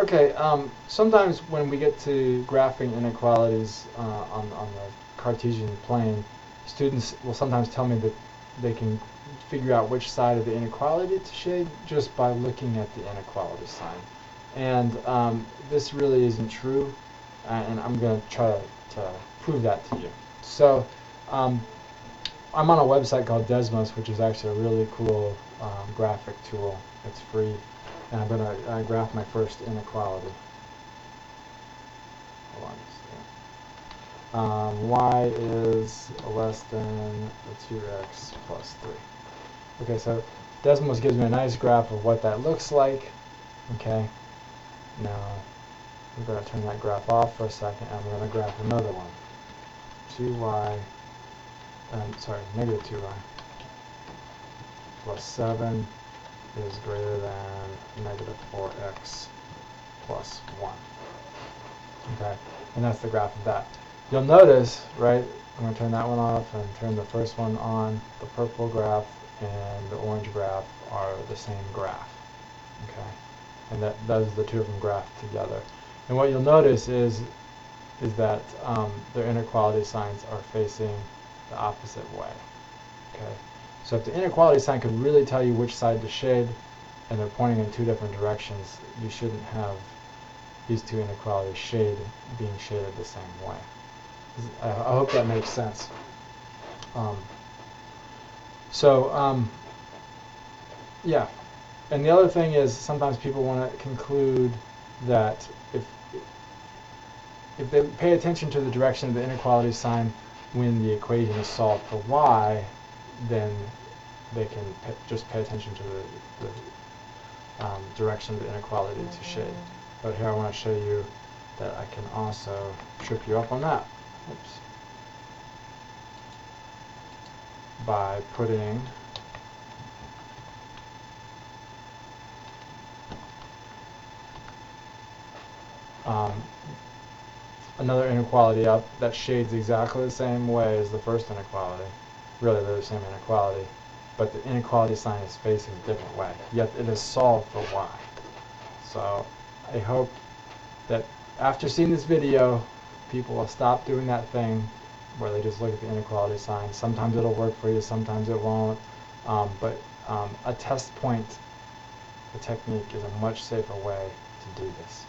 Okay, sometimes when we get to graphing inequalities on the Cartesian plane, students will sometimes tell me that they can figure out which side of the inequality to shade just by looking at the inequality sign. And this really isn't true, and I'm going to try to prove that to you. So I'm on a website called Desmos, which is actually a really cool graphic tool. It's free. And I'm going to graph my first inequality. Hold on. Y is less than 2x plus 3. Okay, so Desmos gives me a nice graph of what that looks like. Okay, now I'm going to turn that graph off for a second, and I'm going to graph another one. 2y, negative 2y plus 7 is greater than negative 4x plus 1. Okay, and that's the graph of that. You'll notice, right, I'm going to turn that one off and turn the first one on. The purple graph and the orange graph are the same graph. Okay, and those are the two of them graphed together. And what you'll notice is that their inequality signs are facing the opposite way. Okay, so if the inequality sign could really tell you which side to shade, and they're pointing in two different directions, you shouldn't have these two inequalities being shaded the same way. I hope that makes sense. Yeah. And the other thing is sometimes people want to conclude that if they pay attention to the direction of the inequality sign when the equation is solved for y, then they can just pay attention to the direction of the inequality to shade. But here I want to show you that I can also trip you up on that. Oops. By putting another inequality up that shades exactly the same way as the first inequality. Really, they're the same inequality, but the inequality sign is facing a different way, yet it is solved for y. So I hope that after seeing this video, people will stop doing that thing where they just look at the inequality sign. Sometimes it'll work for you, sometimes it won't, but a test point, the technique, is a much safer way to do this.